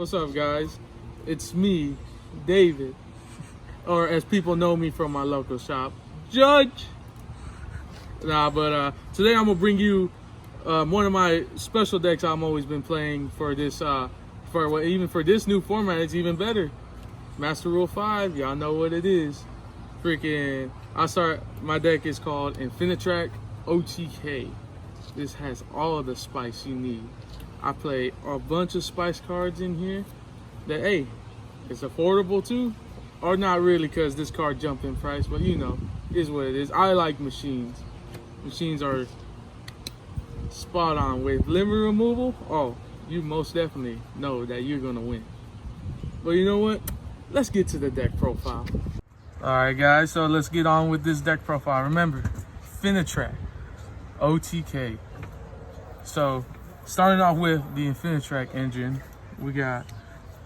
What's up, guys? It's me, David, or as people know me from my local shop, Judge. Today I'm gonna bring you one of my special decks I've always been playing for this, even for this new format. It's even better. Master Rule 5, y'all know what it is. My deck is called Infinitrack OTK. This has all the spice you need. I play a bunch of spice cards in here that, hey, it's affordable too, or not really, because this card jumped in price, but you know, is what it is. I like machines. Machines are spot on. With limit removal, oh, you most definitely know that you're gonna win. But you know what? Let's get to the deck profile. Alright guys, so let's get on with this deck profile. Remember, Infinitrack OTK. So starting off with the Infinitrack engine, we got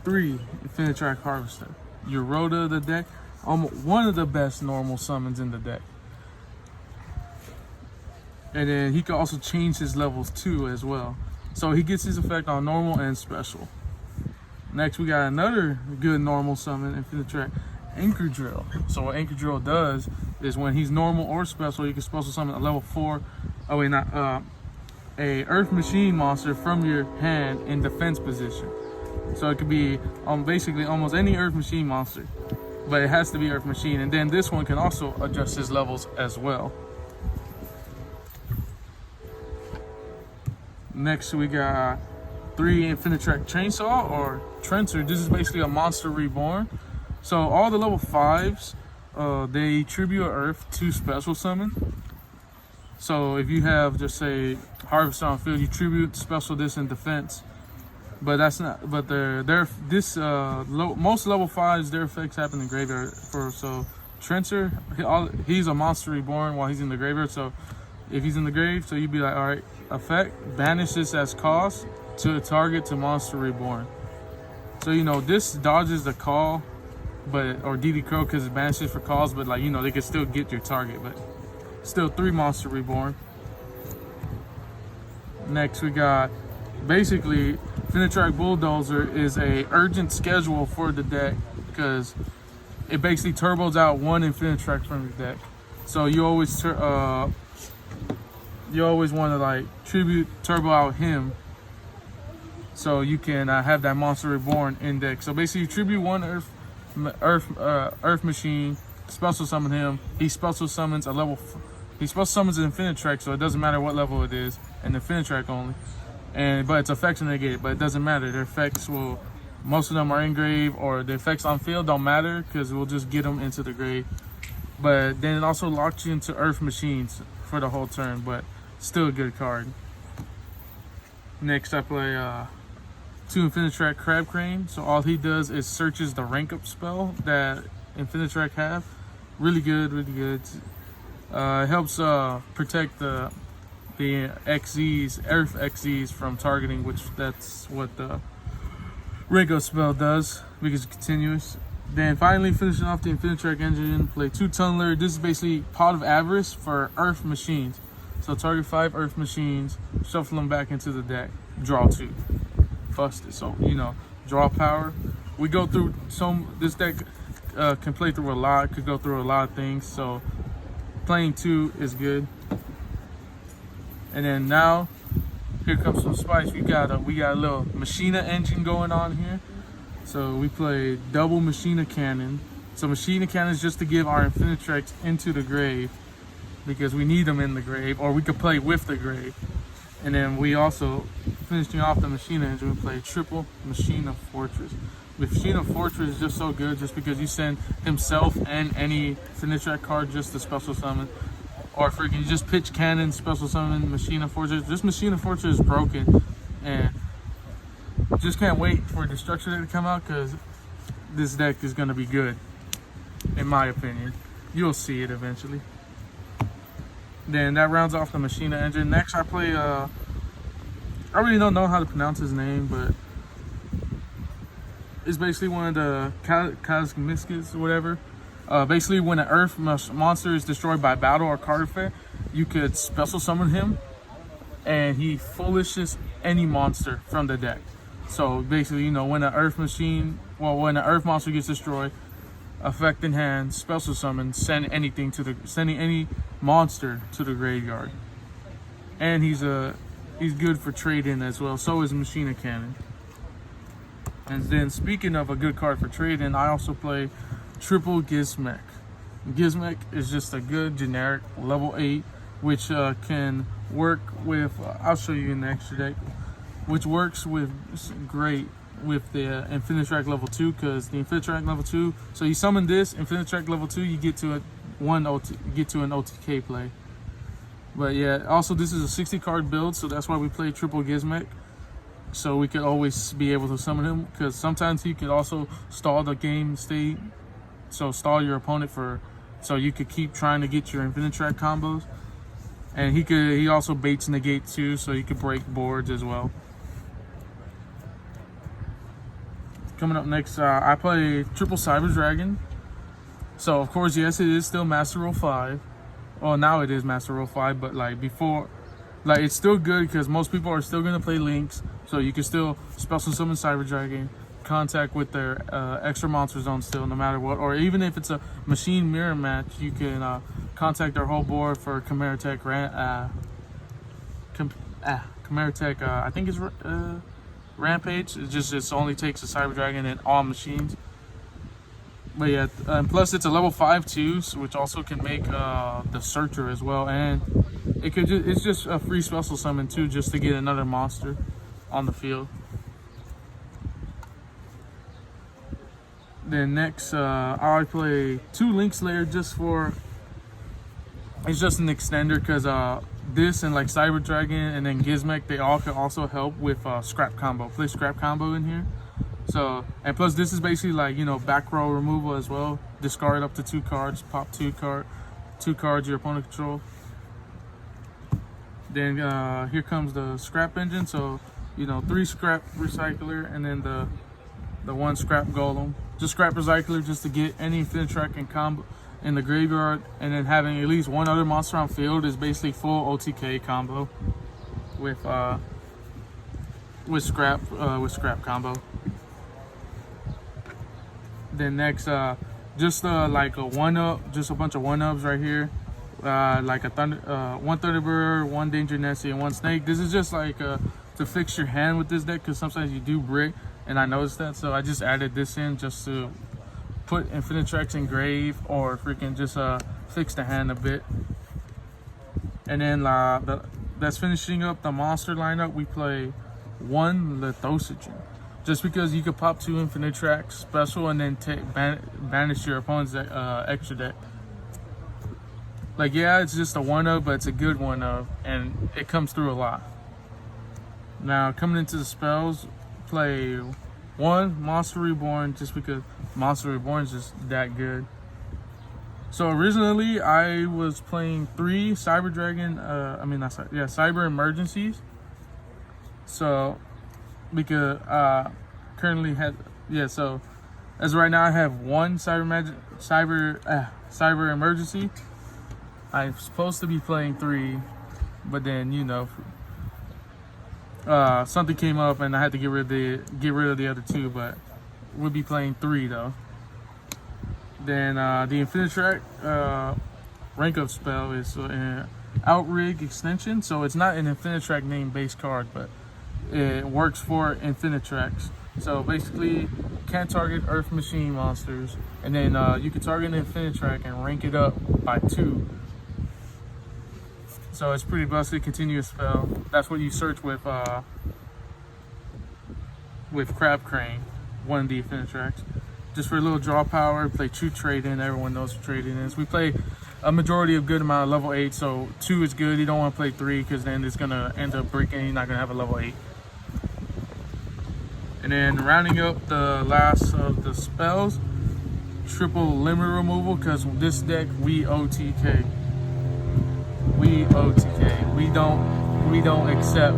3 Infinitrack Harvester. Your Rhoda of the deck, one of the best normal summons in the deck. And then he can also change his levels too as well. So he gets his effect on normal and special. Next we got another good normal summon, Infinitrack Anchor Drill. So what Anchor Drill does is when he's normal or special, you can special summon a level 4, a Earth Machine monster from your hand in defense position. So it could be basically almost any Earth Machine monster, but it has to be Earth Machine. And then this one can also adjust his levels as well. Next we got 3 Infinitrack Chainsaw or Trencher. This is basically a monster reborn. So all the level 5s, they tribute Earth to special summon. So if you have, just say, Harvester on field, you tribute special this in defense. But that's not. But most level 5s, their effects happen in graveyard. So Trencher, he's a monster reborn while he's in the graveyard. So if he's in the grave, so you'd be like, all right, effect, banish this as cost to a target to monster reborn. So you know this dodges the call, or DD Crow because it banishes for calls, but like, you know, they can still get your target, but still 3 monster reborn. Next we got basically Infinitrack Bulldozer is a urgent schedule for the deck because it basically turbos out 1 Infinitrack from your deck. So you always want to like tribute turbo out him, so you can have that monster reborn in deck. So basically, you tribute 1 Earth Machine, special summon him. He special summons he special summons an Infinitrack, so it doesn't matter what level it is, and Infinitrack only. But its effects are negated, but it doesn't matter. Their effects most of them are in grave, or the effects on field don't matter because we'll just get them into the grave. But then it also locks you into Earth Machines for the whole turn, but still a good card. Next I play 2 Infinitrack Crab Crane. So all he does is searches the rank up spell that Infinitrack have. Really good, really good. It helps protect the XZs, Earth XZs from targeting, which that's what the rank up spell does because it's continuous. Then finally finishing off the Infinitrack engine, play 2 Tunneler. This is basically Pot of Avarice for Earth Machines. So target 5 Earth Machines, shuffle them back into the deck, draw 2. Busted. So, you know, draw power. We go through this deck can play through a lot, could go through a lot of things. So playing 2 is good. And then now here comes some spice. We got a little Machina engine going on here. So we play double Machina Cannon. So Machina Cannon is just to give our Infinitracks into the grave because we need them in the grave, or we could play with the grave. And then we also, finishing off the Machina engine, we play triple Machina Fortress. Machina Fortress is just so good just because you send himself and any Infinitrack card just to special summon. Or freaking just pitch cannon, special summon Machina Fortress. This Machina Fortress is broken, and just can't wait for Destruction Deck to come out because this deck is going to be good, in my opinion. You'll see it eventually. Then that rounds off the Machina engine. Next I play, I really don't know how to pronounce his name, but it's basically one of the Kazmiskas or whatever. Basically, when an Earth monster is destroyed by battle or card effect, you could special summon him, and he foolishes any monster from the deck. So basically, you know, when an earth when an earth monster gets destroyed, effect in hand, special summon, sending any monster to the graveyard. And he's good for trade-in as well. So is Machina Cannon. And then speaking of a good card for trade-in, I also play Triple Gizmek. Gizmek is just a good generic level 8, which can work with, I'll show you in the extra deck, which works with great with the Infinitrack level 2, because the Infinitrack level 2, so you summon this Infinitrack level 2, you get to an OTK play. But yeah, also this is a 60 card build, so that's why we play Triple Gizmek, so we could always be able to summon him, because sometimes he could also stall the game state, so stall your opponent so you could keep trying to get your Infinitrack combos. And he also baits negate too, so you could break boards as well. Coming up next, I play Triple Cyber Dragon. So of course, yes, it is still Master Roll 5. Well, now it is Master Roll 5, but like before, like it's still good because most people are still gonna play Links, so you can still special summon Cyber Dragon, contact with their extra monster zone still, no matter what. Or even if it's a machine mirror match, you can contact their whole board for Chimeratech. Chimeratech, I think it's Rampage. It only takes a Cyber Dragon and all machines. But yeah, and plus it's a level 5 too, which also can make the Searcher as well, and it's just a free special summon too, just to get another monster on the field. Then next, I play 2 Link Slayer it's just an extender, because this and like Cyber Dragon and then Gizmek, they all can also help with scrap combo. Play scrap combo in here. So, and plus this is basically like, you know, back row removal as well. Discard up to 2 cards, pop 2 cards your opponent control. Then here comes the scrap engine. So, you know, 3 scrap recycler and then the 1 scrap golem. Just scrap recycler just to get any Infinitrack and combo in the graveyard, and then having at least 1 other monster on field is basically full OTK combo with scrap combo. Then next, just like a 1-up, just a bunch of 1-ups right here, like a 1 Thunderbird, 1 Danger Nessie, and 1 Snake. This is just like to fix your hand with this deck, because sometimes you do brick, and I noticed that, so I just added this in just to put Infinitracks in grave, or freaking just fix the hand a bit. And then that's finishing up the monster lineup. We play 1 Lithosogen, just because you could pop 2 Infinitracks special and then banish your opponent's extra deck. Like, yeah, it's just a 1-up, but it's a good 1-up, and it comes through a lot. Now, coming into the spells, play 1 Monster Reborn, just because Monster Reborn is just that good. So originally I was playing 3 Cyber Dragon, Cyber Emergencies. So because currently so as of right now I have 1 Cyber Emergency. I'm supposed to be playing 3, but then, you know, something came up and I had to get rid of the other 2, but we'll be playing 3 though. Then the Infinitrack rank up spell is an Outrig extension, so it's not an Infinitrack name based card, but it works for Infinitracks. So basically, can't target Earth Machine monsters, and then you can target an Infinitrack and rank it up by 2. So it's pretty busted, continuous spell. That's what you search with Crab Crane, 1 of the Infinitracks. Just for a little draw power, play true trade-in. Everyone knows what trade-in is. We play a majority of good amount of level 8, so 2 is good. You don't want to play 3, because then it's going to end up breaking. You're not going to have a level 8. And then rounding up the last of the spells, triple limit removal, because this deck, we OTK. We OTK. We don't accept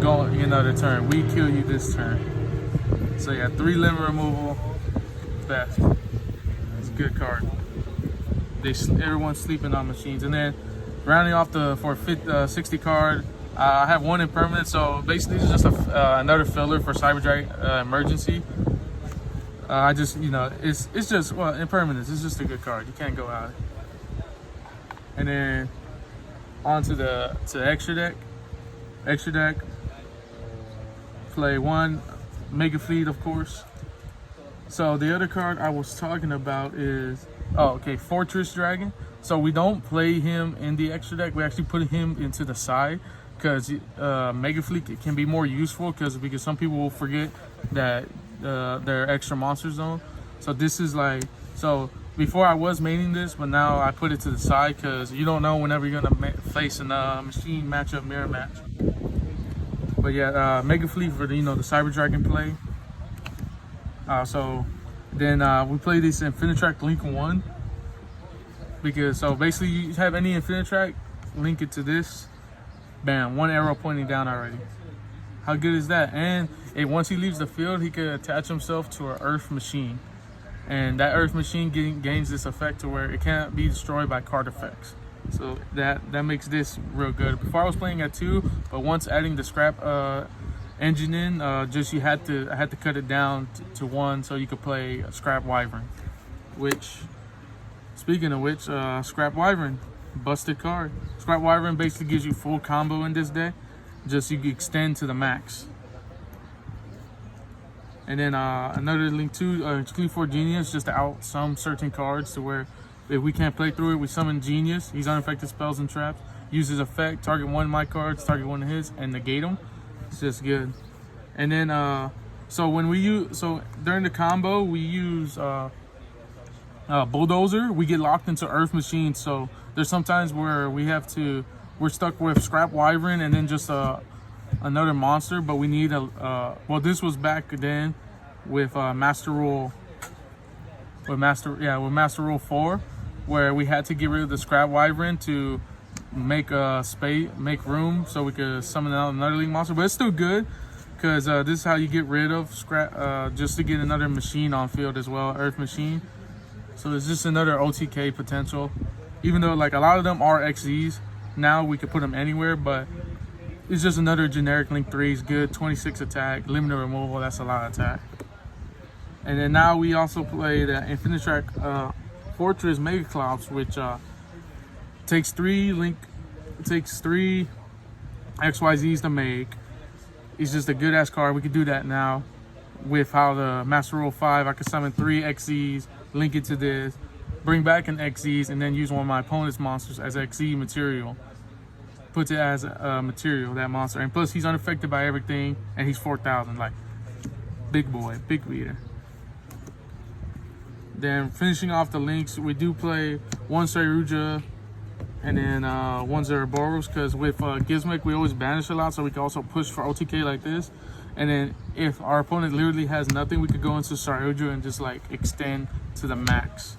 going another turn. We kill you this turn. So yeah, 3 limit removal, best. It's a good card. Everyone's sleeping on machines. And then rounding off for 60 card I have one impermanent, so basically it's just another filler for Cyberdrag emergency. I just, you know, it's just, well, impermanence. It's just a good card. You can't go out. And then on to the extra deck. Extra deck. Play one Mega Fleet, of course. So the other card I was talking about is, oh, okay, Fortress Dragon. So we don't play him in the extra deck. We actually put him into the side because Mega Fleet can be more useful because some people will forget that they're extra monster zone. So this is like, so before I was maining this, but now I put it to the side because you don't know whenever you're gonna face a machine matchup, mirror match. But yeah, Mega Fleet for the, you know, the Cyber Dragon play. So then we play this Infinitrack Link 1 because, so basically you have any Infinitrack, link it to this, bam, one arrow pointing down already. How good is that? And once he leaves the field, he could attach himself to an Earth machine, and that Earth machine gains this effect to where it can't be destroyed by card effects. So that makes this real good. Before I was playing at 2, but once adding the scrap engine in, I had to cut it down to 1 so you could play Scrap Wyvern. Which, speaking of which, Scrap Wyvern, busted card. Scrap Wyvern basically gives you full combo in this deck. Just you can extend to the max. And then another link to Clean for Genius, just to out some certain cards to where if we can't play through it, we summon Genius. He's unaffected spells and traps. Uses effect, target one of my cards, target one of his, and negate them. It's just good. And then so during the combo we use Bulldozer. We get locked into Earth Machine. So there's sometimes where we're stuck with Scrap Wyvern and then just another monster, but we need well, this was back then with Master Rule Rule 4, where we had to get rid of the Scrap Wyvern to make room so we could summon out another League monster. But it's still good because this is how you get rid of Scrap, just to get another machine on field as well, Earth Machine. So it's just another OTK potential. Even though like a lot of them are XZs, now we could put them anywhere, but it's just another generic Link 3. Is good, 26 attack, limited removal, that's a lot of attack. And then now we also play the Infinitrack Fortress Mega Clouds, which takes 3 XYZs to make. It's just a good ass card. We could do that now with how the Master Rule 5, I could summon 3 XZs, link it to this, bring back an XZs, and then use one of my opponent's monsters as XZ material. Puts it as a material, that monster. And plus he's unaffected by everything, and he's 4,000, like big boy, big beater. Then finishing off the links, we do play one Saryuja and then one Zeraboros, because with Gizmek we always banish a lot, so we can also push for OTK like this. And then if our opponent literally has nothing, we could go into Saryuja and just like extend to the max.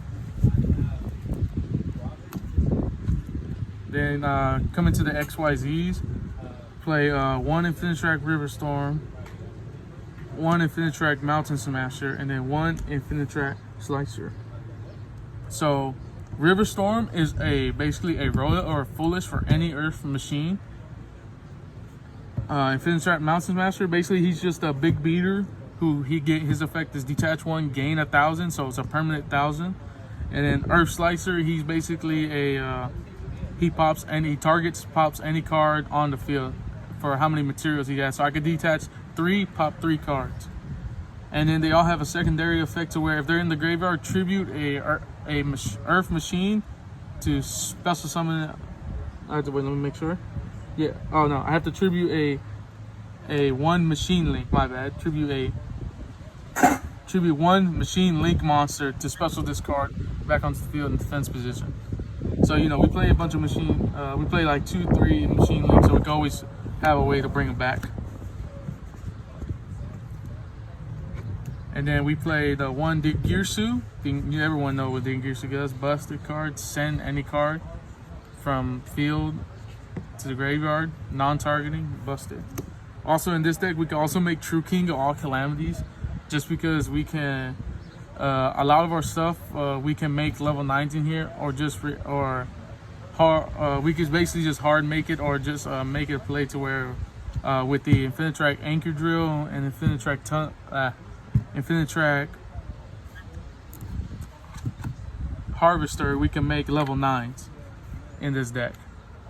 Then coming to the XYZs, play one Infinitrack River Storm, one Infinitrack Mountain Smasher, and then one Infinitrack Slicer. So River Storm is basically a roller or a foolish for any Earth machine. Infinitrack Mountain Smasher, basically he's just a big beater who his effect is detach 1, gain 1,000, so it's a permanent 1,000. And then Earth Slicer, he's basically he pops any card on the field for how many materials he has. So I could detach 3, pop 3 cards. And then they all have a secondary effect to where if they're in the graveyard, tribute a Earth machine to special summon. I have to wait, let me make sure. Yeah, oh no, I have to tribute a one machine link, my bad. Tribute one machine link monster to special discard back onto the field in defense position. So, you know, we play a bunch of we play like 2, 3 machine links, so we can always have a way to bring them back. And then we play the one Dingirsu. Everyone knows what Dingirsu does. Busted card, send any card from field to the graveyard, non-targeting, busted. Also in this deck, we can also make True King of all calamities, just because we can, a lot of our stuff we can make level 9s in here, or hard. We could basically just hard make it, or just make it play to where with the Infinitrack anchor drill and Infinitrack harvester, we can make level 9s in this deck.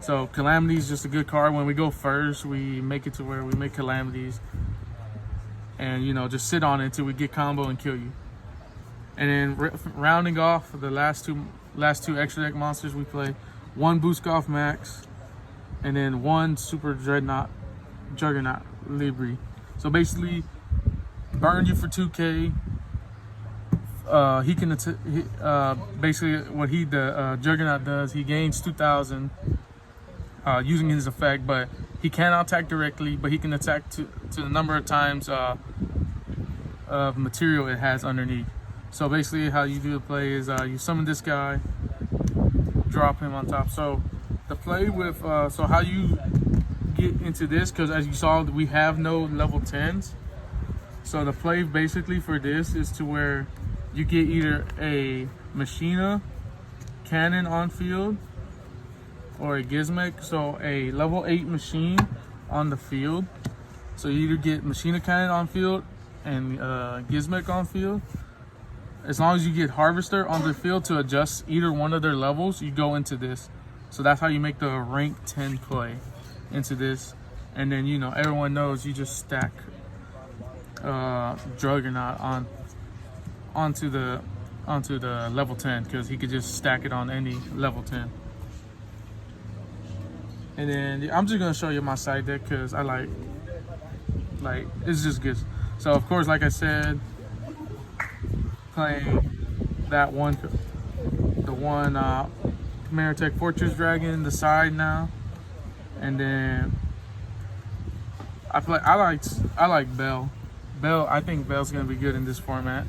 So Calamity is just a good card. When we go first, we make it to where we make Calamities, and you know, just sit on it until we get combo and kill you. And then rounding off the last two extra deck monsters, we play 1 Booskoff Max, and then 1 Super Juggernaut Libri. So basically, burn you for 2k. He can basically what the Juggernaut does. He gains 2,000 using his effect, but he cannot attack directly. But he can attack to the number of times of material it has underneath. So basically, how you do the play is you summon this guy, drop him on top. So the play with so how you get into this, because as you saw, we have no level 10s. So the play basically for this is to where you get either a Machina Cannon on field or a Gizmek. So a level 8 machine on the field. So you either get Machina Cannon on field and Gizmek on field. As long as you get Harvester on the field to adjust either one of their levels, you go into this. So that's how you make the rank 10 play into this. And then, you know, everyone knows you just stack Juggernaut onto the level 10, because he could just stack it on any level 10. And then I'm just gonna show you my side deck because I like it's just good. So of course, like I said, playing that one, the one Maritech Fortress Dragon, the side now, and then I like Bell. I think Bell's gonna be good in this format.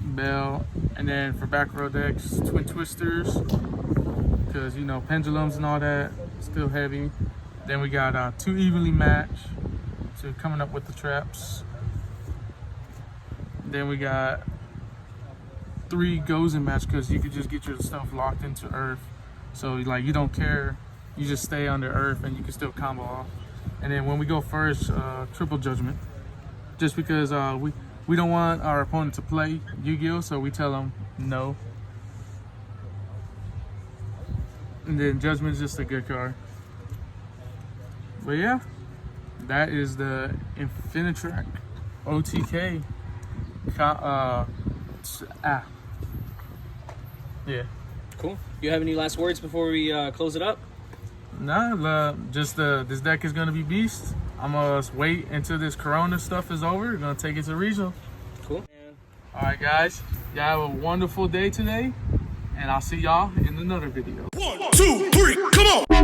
Bell, and then for back row decks, Twin Twisters, because you know, pendulums and all that, still heavy. Then we got 2 evenly matched, so coming up with the traps. Then we got 3 goes in match, because you could just get your stuff locked into Earth. So like, you don't care, you just stay under Earth and you can still combo off. And then when we go first, Triple Judgment, just because we don't want our opponent to play Yu-Gi-Oh, so we tell them no. And then Judgment is just a good card. But yeah, that is the Infinitrack OTK. Yeah. Cool. You have any last words before we close it up? Nah, just this deck is gonna be beast. I'm gonna wait until this Corona stuff is over. We're gonna take it to regional. Cool. All right, guys. Y'all have a wonderful day today, and I'll see y'all in another video. 1, 2, 3, come on!